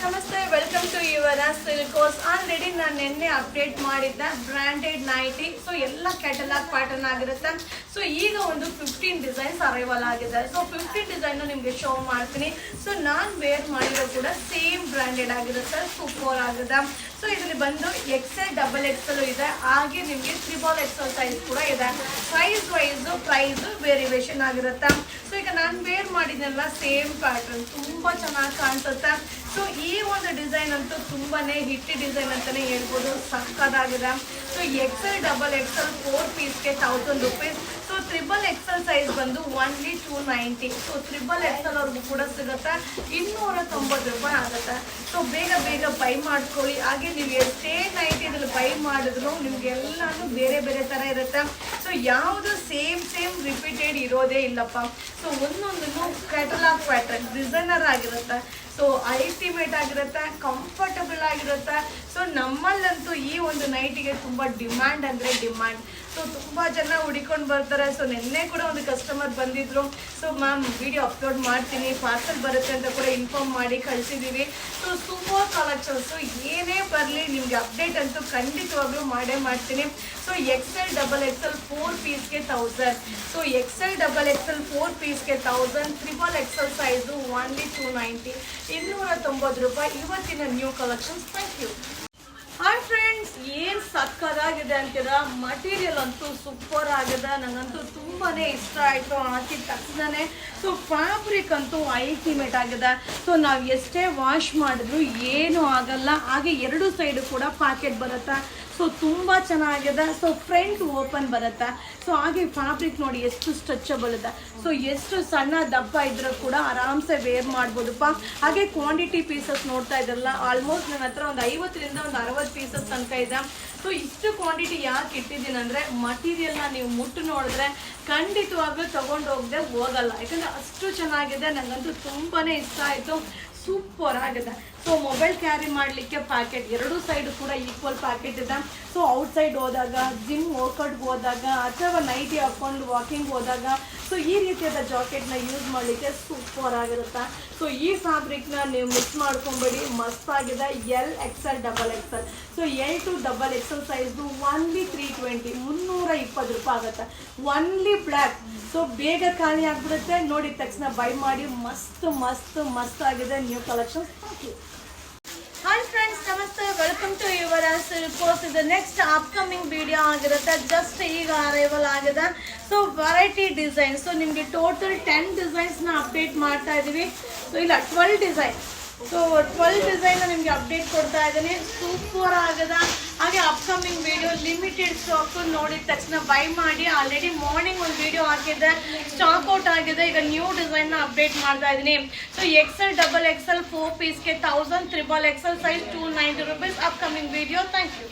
ನಮಸ್ತೆ, welcome to your Silkos. Already ನಾನು ನಿನ್ನೆ ಅಪ್ಡೇಟ್ ಮಾಡಿದ್ದೆ ಬ್ರಾಂಡೆಡ್ ನೈಟಿ. ಸೊ ಎಲ್ಲ ಕ್ಯಾಟಲಾಗ್ ಪ್ಯಾಟರ್ನ್ ಆಗಿರುತ್ತೆ. ಸೊ ಈಗ ಒಂದು 15 ಡಿಸೈನ್ಸ್ ಅರೈವಲ್ ಆಗಿದೆ. ಸೊ 15 ಡಿಸೈನ್ ನಿಮಗೆ ಶೋ ಮಾಡ್ತೀನಿ. ಸೊ ನಾನು ವೇರ್ ಮಾಡಿರೋ ಕೂಡ ಸೇಮ್ ಬ್ರಾಂಡೆಡ್ ಆಗಿರುತ್ತೆ, ಸೂಪರ್ ಆಗಿದೆ. ಸೊ ಇದರಲ್ಲಿ ಬಂದು XL XXL ಇದೆ, ಹಾಗೆ ನಿಮಗೆ XXL ಸೈಜ್ ಕೂಡ ಇದೆ. ಸೈಜ್ ವೈಸ್ ಪ್ರೈಸ್ ವೇರಿಯೇಷನ್ ಆಗಿರುತ್ತೆ. ಸೊ ಈಗ ನಾನು ವೇರ್ ಮಾಡಿದ್ನೆಲ್ಲ ಸೇಮ್ ಪ್ಯಾಟರ್ನ್, ತುಂಬಾ ಚೆನ್ನಾಗಿ ಕಾಣಿಸುತ್ತೆ. ಸೊ ಈ ಒಂದು ಡಿಸೈನ್ ಅಂತೂ ತುಂಬಾನೇ ಹಿಟ್ ಡಿಸೈನ್ ಅಂತಾನೆ ಹೇಳ್ಬೋದು, ಸಕ್ಕದಾಗಿದೆ. ಸೊ XL XXL 4 ಪೀಸ್ಗೆ 1000 rupees. ಸೊ XXL ಸೈಜ್ ಬಂದು ಓನ್ಲಿ 290. ಸೊ XXL ಅವ್ರಿಗೂ ಕೂಡ ಸಿಗುತ್ತೆ 290 ರೂಪಾಯಿ ಆಗುತ್ತೆ. ಸೊ ಬೇಗ ಬೇಗ ಬೈ ಮಾಡ್ಕೊಳ್ಳಿ. ಹಾಗೆ ನೀವು ಎಷ್ಟೇ ನೈಟ್ ಇದ್ರಲ್ಲಿ ಬೈ ಮಾಡಿದ್ರು ನಿಮ್ಗೆ ಎಲ್ಲಾನು ಬೇರೆ ಬೇರೆ ತರ ಇರುತ್ತೆ. ಸೊ ಯಾವುದು ಸೇಮ್ ರಿಪೀಟೆಡ್ ಇರೋದೇ ಇಲ್ಲಪ್ಪ. ಸೊ ಒಂದೊಂದನ್ನು ಕ್ಯಾಟಲಾಗ್ ಪ್ಯಾಟರ್ನ್ ಡಿಸೈನರ್ ಆಗಿರುತ್ತೆ. ಸೊ ಅಲ್ಟಿಮೇಟ್ ಆಗಿರುತ್ತೆ, ಕಂಫರ್ಟಬಲ್ ಆಗಿರುತ್ತೆ. ಸೊ ನಮ್ಮಲ್ಲಂತೂ ಈ ಒಂದು ನೈಟಿಗೆ ತುಂಬ ಡಿಮ್ಯಾಂಡ್ ಅಂದರೆ ಡಿಮ್ಯಾಂಡ್. ಸೊ ತುಂಬ ಜನ ಹುಡಿಕೊಂಡು ಬರ್ತಾರೆ. ಸೊ ನಿನ್ನೆ ಕೂಡ ಒಂದು ಕಸ್ಟಮರ್ ಬಂದಿದ್ರು. ಸೊ ಮ್ಯಾಮ್ ವಿಡಿಯೋ ಅಪ್ಲೋಡ್ ಮಾಡ್ತೀನಿ, ಪಾರ್ಸಲ್ ಬರುತ್ತೆ ಅಂತ ಕೂಡ ಇನ್ಫಾರ್ಮ್ ಮಾಡಿ ಕಳಿಸಿದ್ದೀವಿ. ಸೊ ಸೂಪರ್ ಕಲೆಕ್ಷನ್ಸು ಏನೇ ಬರಲಿ ನಿಮಗೆ ಅಪ್ಡೇಟ್ ಅಂತೂ ಖಂಡಿತವಾಗ್ಲೂ ಮಾಡೇ ಮಾಡ್ತೀನಿ. ಸೊ XL XXL 4 ಪೀಸ್ಗೆ 1000. ಸೊ XL XXL 4 ಪೀಸ್ಗೆ 1000. XXL ಸೈಜು ಓನ್ಲಿ 290, 290 ರೂಪಾಯಿ. ಇವತ್ತಿನ new collections. Thank you. Hi friends, ಏನು ಸಕ್ಕದಾಗಿದೆ ಅಂತೀರಾ. ಮಟೀರಿಯಲ್ ಅಂತೂ ಸೂಪರ್ ಆಗಿದೆ, ನನಗಂತೂ ತುಂಬಾನೇ ಇಷ್ಟ ಆಯಿತು ಹಾಕಿದ ತಕ್ಷಣನೇ. ಸೊ ಫ್ಯಾಬ್ರಿಕ್ ಅಂತೂ ಅಲ್ಟಿಮೇಟ್ ಆಗಿದೆ. ಸೊ ನಾವು ಎಷ್ಟೇ ವಾಶ್ ಮಾಡಿದ್ರು ಏನೂ ಆಗಲ್ಲ. ಹಾಗೆ ಎರಡು ಸೈಡು ಕೂಡ ಪಾಕೆಟ್ ಬರುತ್ತೆ. ಸೊ ತುಂಬ ಚೆನ್ನಾಗಿದೆ. ಸೊ ಫ್ರಂಟ್ ಓಪನ್ ಬರುತ್ತೆ. ಸೊ ಹಾಗೆ ಫ್ಯಾಬ್ರಿಕ್ ನೋಡಿ ಎಷ್ಟು ಸ್ಟ್ರೆಚಬಲ್ ಇದೆ. ಸೊ ಎಷ್ಟು ಸಣ್ಣ ದಪ್ಪ ಇದ್ರೂ ಕೂಡ ಆರಾಮ್ಸೆ ವೇರ್ ಮಾಡ್ಬೋದಪ್ಪ. ಹಾಗೆ ಕ್ವಾಂಟಿಟಿ ಪೀಸಸ್ ನೋಡ್ತಾ ಇದ್ರಲ್ಲ, ಆಲ್ಮೋಸ್ಟ್ ನನ್ನ ಹತ್ರ ಒಂದು 50ರಿಂದ ಒಂದು 60 ಪೀಸಸ್ ತನಕ ಇದೆ. ಸೊ ಇಷ್ಟು ಕ್ವಾಂಟಿಟಿ ಯಾಕೆ ಇಟ್ಟಿದ್ದೀನಿ ಅಂದರೆ ಮಟೀರಿಯಲ್ನ ನೀವು ಮುಟ್ಟು ನೋಡಿದ್ರೆ ಖಂಡಿತವಾಗ್ಲೂ ತೊಗೊಂಡು ಹೋಗದೆ ಹೋಗಲ್ಲ. ಯಾಕಂದರೆ ಅಷ್ಟು ಚೆನ್ನಾಗಿದೆ, ನನಗಂತೂ ತುಂಬಾ ಇಷ್ಟ ಆಯಿತು, ಸೂಪರ್ ಆಗಿದೆ. ಸೊ ಮೊಬೈಲ್ ಕ್ಯಾರಿ ಮಾಡಲಿಕ್ಕೆ ಪ್ಯಾಕೆಟ್ ಎರಡೂ ಸೈಡ್ ಕೂಡ ಈಕ್ವಲ್ ಪ್ಯಾಕೆಟ್ ಇದೆ. ಸೊ ಔಟ್ಸೈಡ್ ಹೋದಾಗ, ಜಿಮ್ ವರ್ಕೌಟ್ಗೆ ಹೋದಾಗ, ಅಥವಾ ನೈಟಿ ಹಾಕ್ಕೊಂಡು ವಾಕಿಂಗ್ ಹೋದಾಗ ಸೊ ಈ ರೀತಿಯಾದ ಜಾಕೆಟ್ನ ಯೂಸ್ ಮಾಡಲಿಕ್ಕೆ ಸೂಪರ್ ಆಗಿರುತ್ತೆ. ಸೊ ಈ ಫ್ಯಾಬ್ರಿಕ್ನ ನೀವು ಮಿಕ್ಸ್ ಮಾಡ್ಕೊಂಬೇಡಿ, ಮಸ್ತ್ ಆಗಿದೆ. XL XXL. So L to XXL ಸೈಜ್ದು ಓನ್ಲಿ 320, 320 ರೂಪಾಯಿ ಆಗುತ್ತೆ. Only black. ಸೊ ಬೇಗ ಖಾಲಿ ಆಗಿಬಿಡುತ್ತೆ. ನೋಡಿದ ತಕ್ಷಣ ಬೈ ಮಾಡಿ. ಮಸ್ತ್ ಆಗಿದೆ new collections. Thank you. Hi friends, ನಮಸ್ತೆ, ವೆಲ್ಕಮ್ ಟು ಯುವರ್ ಸಿಲ್ಕೋಸ್. ಇದು ನೆಕ್ಸ್ಟ್ ಅಪ್ಕಮಿಂಗ್ ವಿಡಿಯೋ ಆಗಿರುತ್ತೆ. ಜಸ್ಟ್ ಈಗ ಅರೈವಲ್ ಆಗಿದೆ. So variety design. ಸೊ ನಿಮಗೆ ಟೋಟಲ್ 10 ಡಿಸೈನ್ಸ್ನ ಅಪ್ಡೇಟ್ ಮಾಡ್ತಾ ಇದ್ದೀವಿ. ಸೊ ಇಲ್ಲ 12 ಡಿಸೈನ್. ಸೊ 12 ಡಿಸೈನ್ ನಿಮಗೆ ಅಪ್ಡೇಟ್ ಕೊಡ್ತಾ ಇದ್ದೀನಿ. ಸೂಪರ್ ಆಗಿದೆ. ಹಾಗೆ ಅಪ್ಕಮಿಂಗ್ ವಿಡಿಯೋ ಲಿಮಿಟೆಡ್ ಸ್ಟಾಕ್, ನೋಡಿದ ತಕ್ಷಣ ಬೈ ಮಾಡಿ. ಆಲ್ರೆಡಿ ಮಾರ್ನಿಂಗ್ ಒಂದು ವಿಡಿಯೋ ಹಾಕಿದ್ದೆ, ಸ್ಟಾಕ್ ಔಟ್ ಆಗಿದೆ. ಈಗ ನ್ಯೂ ಡಿಸೈನ್ನ ಅಪ್ಡೇಟ್ ಮಾಡ್ತಾ ಇದ್ದೀನಿ. ಸೊ XL XXL 4 ಪೀಸ್ಗೆ 1000. XXL size 290 rupees. Upcoming video. Thank you.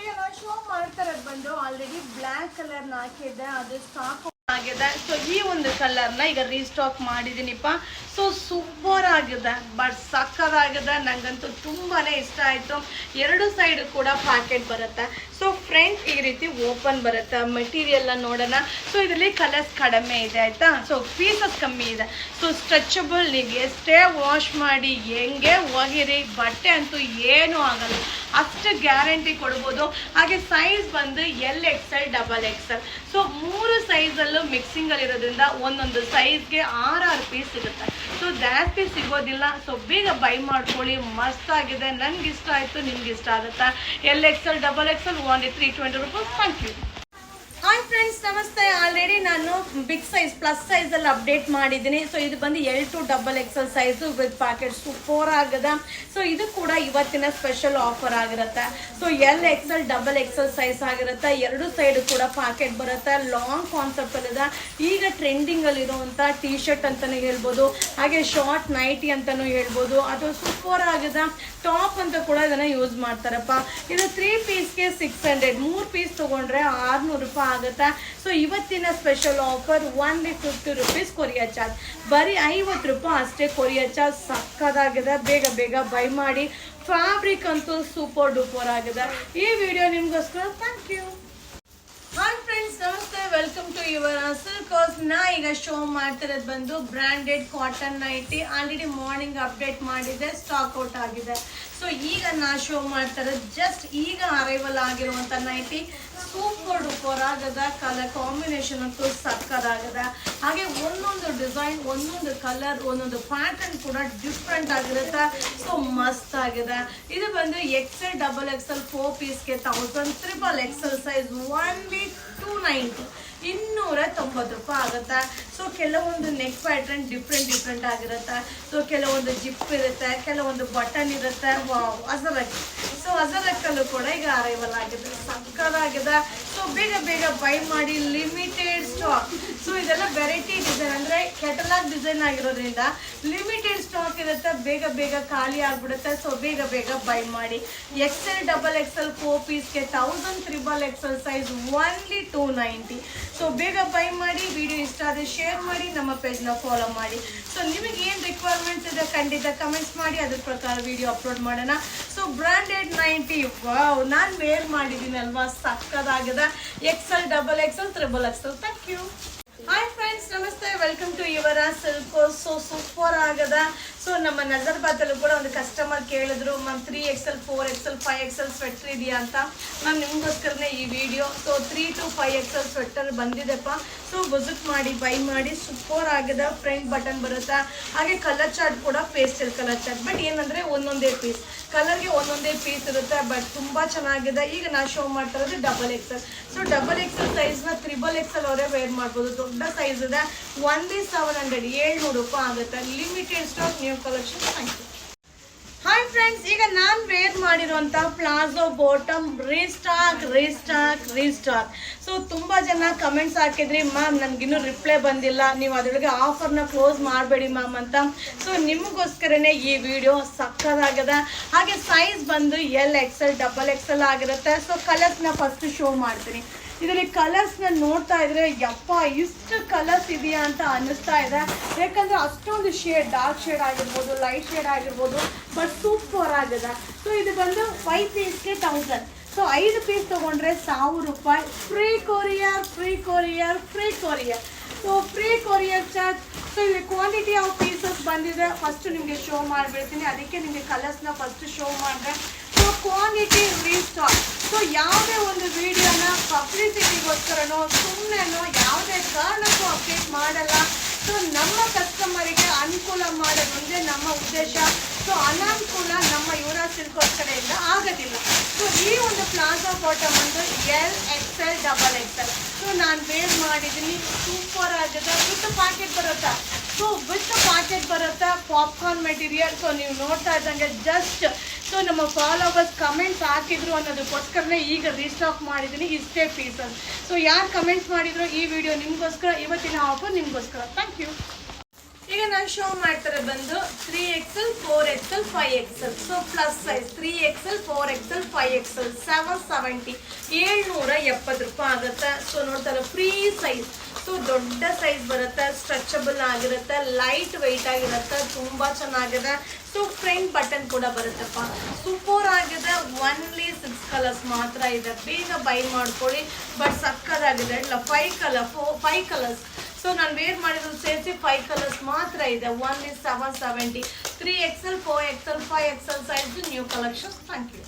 ಈಗ ನಾವು ಶೋ ಮಾಡ್ತಾ ಇರೋದು ಬಂದು ಆಲ್ರೆಡಿ ಬ್ಲ್ಯಾಕ್ ಕಲರ್ನ ಹಾಕಿದ್ದೆ, ಅದು ಸ್ಟಾಕ್ ಆಗಿದೆ. ಸೊ ಈ ಒಂದು ಕಲರ್ನ ಈಗ ರೀಸ್ಟಾಕ್ ಮಾಡಿದ್ದೀನಿಪ್ಪ. ಸೊ ಸೂಪರ್ ಆಗಿದೆ, ಬಟ್ ಸಕ್ಕದಾಗಿದೆ. ನನಗಂತೂ ತುಂಬಾನೇ ಇಷ್ಟ ಆಯಿತು. ಎರಡು ಸೈಡ್ ಕೂಡ ಪ್ಯಾಕೆಟ್ ಬರುತ್ತೆ. ಸೊ ಫ್ರಂಟ್ ಈ ರೀತಿ ಓಪನ್ ಬರುತ್ತೆ. ಮೆಟೀರಿಯಲ್ನ ನೋಡೋಣ. ಸೊ ಇದರಲ್ಲಿ ಕಲರ್ಸ್ ಕಡಿಮೆ ಇದೆ, ಆಯಿತಾ. ಸೊ ಪೀಸಸ್ ಕಮ್ಮಿ ಇದೆ. So stretchable. ನೀವು ಎಷ್ಟೇ ವಾಶ್ ಮಾಡಿ ಹೆಂಗೆ ಒಗಿರಿ, ಬಟ್ಟೆ ಅಂತೂ ಏನೂ ಆಗಲ್ಲ, ಅಷ್ಟು ಗ್ಯಾರಂಟಿ ಕೊಡ್ಬೋದು. ಹಾಗೆ ಸೈಜ್ ಬಂದು XL XXL. ಸೊ 3 ಸೈಜಲ್ಲೂ ಮಿಕ್ಸಿಂಗಲ್ಲಿ ಇರೋದ್ರಿಂದ ಒಂದೊಂದು ಸೈಜ್ಗೆ 6 ಪೀಸ್ ಸಿಗುತ್ತೆ. ಸೊ ಜಾಸ್ತಿ ಸಿಗೋದಿಲ್ಲ. ಸೊ ಬೇಗ ಬೈ ಮಾಡ್ಕೊಳ್ಳಿ, ಮಸ್ತ್ ಆಗಿದೆ. ನನಗೆ ಇಷ್ಟ ಆಯಿತು, ನಿಮ್ಗೆ ಇಷ್ಟ ಆಗುತ್ತಾ. XL XXL only 320 rupees. Thank you. Hi friends, ನಮಸ್ತೆ. ಆಲ್ರೆಡಿ ನಾನು ಬಿಗ್ ಸೈಜ್ ಪ್ಲಸ್ ಸೈಜಲ್ಲಿ ಅಪ್ಡೇಟ್ ಮಾಡಿದ್ದೀನಿ. ಸೊ ಇದು ಬಂದು L to XXL size with packet. Super ಆಗಿದೆ. ಸೊ ಇದು ಕೂಡ ಇವತ್ತಿನ ಸ್ಪೆಷಲ್ ಆಫರ್ ಆಗಿರುತ್ತೆ. ಸೊ XL XXL ಸೈಜ್ ಆಗಿರುತ್ತೆ. ಎರಡು ಸೈಡ್ ಕೂಡ ಪ್ಯಾಕೆಟ್ ಬರುತ್ತೆ. ಲಾಂಗ್ ಕಾನ್ಸೆಪ್ಟ್ ಇದೆ. ಈಗ ಟ್ರೆಂಡಿಂಗಲ್ಲಿ ಇರುವಂಥ ಟೀ ಶರ್ಟ್ ಅಂತಲೇ ಹೇಳ್ಬೋದು, ಹಾಗೆ ಶಾರ್ಟ್ ನೈಟಿ ಅಂತಲೂ ಹೇಳ್ಬೋದು. ಅದು ಸೂಪರ್ ಆಗಿದೆ. ಟಾಪ್ ಅಂತ ಕೂಡ ಇದನ್ನು ಯೂಸ್ ಮಾಡ್ತಾರಪ್ಪ. ಇದು 3 ಪೀಸ್ಗೆ 600. 3 ಪೀಸ್ ತೊಗೊಂಡ್ರೆ 600 ರೂಪಾಯಿ ಆಗುತ್ತೆ. ಸೊ ಇವತ್ತಿನ special offer only 50 rupees courier charge. ಬರೀ 50 ರೂಪಾಯಿ ಅಷ್ಟೇ ಕೊರಿಯರ್ ಚಾರ್ಜ್. ಸಕ್ಕದಾಗಿದೆ, ಬೇಗ ಬೈ ಮಾಡಿ. ಫ್ಯಾಬ್ರಿಕ್ ಅಂತೂ ಸೂಪರ್ ಡೂಪರ್ ಆಗಿದೆ. ಈ ವಿಡಿಯೋ ನಿಮಗೋಸ್ಕರ. Thank you. ಹಾಯ್ ಫ್ರೆಂಡ್ಸ್, ನಮಸ್ತೆ. Welcome to your Silkos. ನಾ ಈಗ ಶೋ ಮಾಡ್ತಿರೋದು ಬಂದು branded cotton nighty. Already morning update ಮಾಡಿದೆ, ಸ್ಟಾಕ್ ಔಟ್ ಆಗಿದೆ. ಸೊ ಈಗ ನಾ ಶೋ ಮಾಡ್ತಿರೋದು ಜಸ್ಟ್ ಈಗ ಅರೈವಲ್ ಆಗಿರುವಂಥ ನೈಟಿ. ಸೂಪರ್ ಡೂಪರ್ ಆಗದ, ಕಲರ್ ಕಾಂಬಿನೇಷನ್ ಅಂತೂ ಸಕ್ಕದಾಗದ. ಹಾಗೆ ಒಂದೊಂದು ಡಿಸೈನ್, ಒಂದೊಂದು ಕಲರ್, ಒಂದೊಂದು ಪ್ಯಾಟರ್ನ್ ಕೂಡ ಡಿಫ್ರೆಂಟ್ ಆಗಿರುತ್ತೆ. ಸೊ ಮಸ್ತ್ ಆಗಿದೆ. ಇದು ಬಂದು XL, XXL 4 ಪೀಸ್ಗೆ 1000, XXL ಸೈಜ್ ಓನ್ಲಿ 290, 290 ರೂಪಾಯಿ ಆಗುತ್ತೆ. ಸೊ ಕೆಲವೊಂದು ನೆಕ್ ಪ್ಯಾಟ್ರನ್ ಡಿಫ್ರೆಂಟ್ ಆಗಿರುತ್ತೆ. ಸೊ ಕೆಲವೊಂದು ಜಿಪ್ ಇರುತ್ತೆ, ಕೆಲವೊಂದು ಬಟನ್ ಇರುತ್ತೆ. ವಾವ್, ಅಜರಕ್. ಸೊ ಅಜರಕ್ಕಲ್ಲೂ ಕೂಡ ಈಗ ಅರೈವಲ್ ಆಗಿದೆ, ಸಕ್ಕದಾಗಿದೆ. ಸೊ ಬೇಗ ಬೈ ಮಾಡಿ, ಲಿಮಿಟೆಡ್ ಸ್ಟಾಕ್. ಸೊ ಇದೆಲ್ಲ ವೆರೈಟಿ ಡಿಸೈನ್, ಅಂದರೆ ಕೆಟಲಾಗ್ ಡಿಸೈನ್ ಆಗಿರೋದ್ರಿಂದ ಲಿಮಿಟೆಡ್ ಸ್ಟಾಕ್ ಇರುತ್ತೆ. ಬೇಗ ಖಾಲಿ ಆಗ್ಬಿಡುತ್ತೆ. ಸೊ ಬೇಗ ಬೈ ಮಾಡಿ. XL, XXL 4 ಪೀಸ್ಗೆ 1000, XXL ಸೈಜ್ ಓನ್ಲಿ 290. ಸೊ ಬೇಗ ಬೈ ಮಾಡಿ. ವಿಡಿಯೋ ಇಷ್ಟ ಆದರೆ ಶೇರ್ ಮಾಡಿ, ನಮ್ಮ ಪೇಜ್ನ ಫಾಲೋ ಮಾಡಿ. ಸೊ ನಿಮಗೆ ಏನು ರಿಕ್ವೈರ್ಮೆಂಟ್ಸ್ ಇದೆ ಖಂಡಿತ ಕಮೆಂಟ್ಸ್ ಮಾಡಿ, ಅದ್ರ ಪ್ರಕಾರ ವಿಡಿಯೋ ಅಪ್ಲೋಡ್ ಮಾಡೋಣ. ಸೊ ಬ್ರ್ಯಾಂಡೆಡ್ ನೈಟಿ, ವಾವ್, ನಾನು ವೇರ್ ಮಾಡಿದ್ದೀನಿ ಅಲ್ವಾ, ಸಕ್ಕದಾಗಿದೆ. XL, XXL, XXL. Thank you. Hi friends, ನಮಸ್ತೆ. ವೆಲ್ಕಮ್ ಟು ಯುವರ ಸಿಲ್ಕೋಸ್. ಸೊ ಸೂಪರ್ ಆಗದ. ಸೊ ನಮ್ಮ ನಜರ್ಬಾದಲ್ಲೂ ಕೂಡ ಒಂದು ಕಸ್ಟಮರ್ ಕೇಳಿದ್ರು, ma'am 3XL, 4XL, 5XL sweater ಇದೆಯಾ ಅಂತ. ಮ್ಯಾಮ್ ನಿಮಗೋಸ್ಕರನೇ ಈ video. So 3 to 5XL sweater ಬಂದಿದೆಪ್ಪ. ಸೊ ವಿಸಿಟ್ ಮಾಡಿ, ಬೈ ಮಾಡಿ. ಸೂಪರ್ ಆಗಿದೆ. ಫ್ರಂಟ್ ಬಟನ್ ಬರುತ್ತೆ. ಹಾಗೆ ಕಲರ್ ಚಾರ್ಟ್ ಕೂಡ ಪೇಸ್ಟಲ್ ಕಲರ್ ಚಾರ್ಟ್. ಬಟ್ ಏನಂದರೆ ಒಂದೊಂದೇ ಪೀಸ್, ಕಲರ್ಗೆ ಒಂದೊಂದೇ ಪೀಸ್ ಇರುತ್ತೆ. ಬಟ್ ತುಂಬ ಚೆನ್ನಾಗಿದೆ. ಈಗ ನಾನು ಶೋ ಮಾಡ್ತಾ ಇರೋದು XXL. ಸೊ XXL ಸೈಜ್ನ XXL ಅವರೇ ವೇರ್ ಮಾಡ್ಬೋದು. ದೊಡ್ಡ ಸೈಜ್ ಇದೆ. ಓನ್ಲಿ 700, 700 ರೂಪಾಯಿ ಆಗುತ್ತೆ. Limited stock, new collection. Thank you. Hi friends, ಈಗ ನಾನು ವೇರ್ ಮಾಡಿರುವಂಥ ಪ್ಲಾಜೋ ಬಾಟಮ್ ರೀಸ್ಟಾಕ್. ಸೊ ತುಂಬ ಜನ ಕಮೆಂಟ್ಸ್ ಹಾಕಿದ್ರಿ, ಮ್ಯಾಮ್ ನನಗಿನ್ನೂ ರಿಪ್ಲೈ ಬಂದಿಲ್ಲ, ನೀವು ಅದರೊಳಗೆ ಆಫರ್ನ ಕ್ಲೋಸ್ ಮಾಡಬೇಡಿ ಮ್ಯಾಮ್ ಅಂತ. ಸೊ ನಿಮಗೋಸ್ಕರನೇ ಈ ವಿಡಿಯೋ ಸಕ್ಕದಾಗದ. ಹಾಗೆ ಸೈಜ್ ಬಂದು XL, XXL ಆಗಿರುತ್ತೆ. ಸೊ ಕಲರ್ಸ್ನ ಫಸ್ಟ್ ಶೋ ಮಾಡ್ತೀನಿ. ಇದರಲ್ಲಿ ಕಲರ್ಸ್ನ ನೋಡ್ತಾ ಇದ್ರೆ ಯಪ್ಪ ಇಷ್ಟು ಕಲರ್ಸ್ ಇದೆಯಾ ಅಂತ ಅನ್ನಿಸ್ತಾ ಇದೆ. ಯಾಕಂದರೆ ಅಷ್ಟೊಂದು ಶೇಡ್, ಡಾರ್ಕ್ ಶೇಡ್ ಆಗಿರ್ಬೋದು, ಲೈಟ್ ಶೇಡ್ ಆಗಿರ್ಬೋದು, ಬಟ್ ಸೂಪರ್ ಆಗಿದೆ. ಸೊ ಇದು ಬಂದು 5 ಪೀಸ್ಗೆ 1000. ಸೊ 5 ಪೀಸ್ ತೊಗೊಂಡ್ರೆ 1000 ರೂಪಾಯಿ. Free courier. So free courier charge. So ಇಲ್ಲಿ ಕ್ವಾಂಟಿಟಿ ಆಫ್ ಪೀಸಸ್ ಬಂದಿದೆ. ಫಸ್ಟ್ ನಿಮಗೆ ಶೋ ಮಾಡಿಬಿಡ್ತೀನಿ, ಅದಕ್ಕೆ ನಿಮಗೆ ಕಲರ್ಸ್ನ ಫಸ್ಟ್ ಶೋ ಮಾಡಿದೆ. So quantity restock. ಸೊ ಯಾವುದೇ ಒಂದು ವಿಡಿಯೋನ ಪಬ್ಲಿಸಿಟಿಗೋಸ್ಕರನೋ ಸುಮ್ಮನೆನೋ ಯಾವುದೇ ಕಾರಣಕ್ಕೂ ಅಪ್ಡೇಟ್ ಮಾಡಲ್ಲ. ಸೊ ನಮ್ಮ ಕಸ್ಟಮರಿಗೆ ಅನುಕೂಲ ಮಾಡೋದೊಂದೇ ನಮ್ಮ ಉದ್ದೇಶ. ಸೊ ಅನಾನುಕೂಲ ನಮ್ಮ ಯುವರ ಸಿಲ್ಕೋಸ್ ಕಡೆಯಿಂದ ಆಗೋದಿಲ್ಲ. ಸೊ ಈ ಒಂದು ಪ್ಲಾಜೋ ಬಾಟಮ್ ಒಂದು XL, XXL. ಸೊ ನಾನು ವೇರ್ ಮಾಡಿದ್ದೀನಿ, ಸೂಪರ್ ಆಗಿದೆ. ವಿತ್ ಪ್ಯಾಕೆಟ್ ಬರುತ್ತೆ. ಸೊ ವಿತ್ ಪ್ಯಾಕೆಟ್ ಬರುತ್ತೆ, ಪಾಪ್ಕಾರ್ನ್ ಮೆಟೀರಿಯಲ್. ಸೊ ನೀವು ನೋಡ್ತಾ ಇದ್ದಂಗೆ ಜಸ್ಟ್ ಸೊ ನಮ್ಮ ಫಾಲೋವರ್ಸ್ ಕಮೆಂಟ್ಸ್ ಹಾಕಿದ್ರು ಅನ್ನೋದಕ್ಕೋಸ್ಕರನೇ ಈಗ ರೀಸ್ಟಾಕ್ ಮಾಡಿದ್ದೀನಿ ಇಷ್ಟೇ ಪೀಸಸ್. ಸೊ ಯಾರು ಕಮೆಂಟ್ಸ್ ಮಾಡಿದ್ರು ಈ ವಿಡಿಯೋ ನಿಮಗೋಸ್ಕರ, ಇವತ್ತಿನ ಆಫರ್ ನಿಮಗೋಸ್ಕರ. Thank you. ಈಗ ನಾನು ಶೋ ಮಾಡ್ತಾರೆ ಬಂದು 3XL, 4XL, 5XL. So plus size 3XL, 4XL, 5XL 770, 770 ರೂಪಾಯಿ ಆಗುತ್ತೆ. ಸೊ ನೋಡ್ತಾರೆ ಫ್ರೀ ಸೈಜ್. ಸೊ ದೊಡ್ಡ ಸೈಜ್ ಬರುತ್ತೆ, ಸ್ಟ್ರೆಚಬಲ್ ಆಗಿರುತ್ತೆ, ಲೈಟ್ ವೆಯ್ಟ್ ಆಗಿರುತ್ತೆ, ತುಂಬ ಚೆನ್ನಾಗಿದೆ. ಸೊ ಫ್ರಂಟ್ ಬಟನ್ ಕೂಡ ಬರುತ್ತಪ್ಪ, ಸೂಪರ್ ಆಗಿದೆ. ಓನ್ಲಿ 6 ಕಲರ್ಸ್ ಮಾತ್ರ ಇದೆ. ಬೇಗ ಬೈ ಮಾಡ್ಕೊಳ್ಳಿ. ಬಟ್ ಸಕ್ಕದಾಗಿದೆ. ಇಲ್ಲ 5 ಕಲರ್ಸ್. ಸೊ ನಾನು ವೇರ್ ಮಾಡಿರೋದು ಸೇರಿಸಿ 5 ಕಲರ್ಸ್ ಮಾತ್ರ ಇದೆ. Only 770. 3XL, 4XL, 5XL size new collection. Thank you.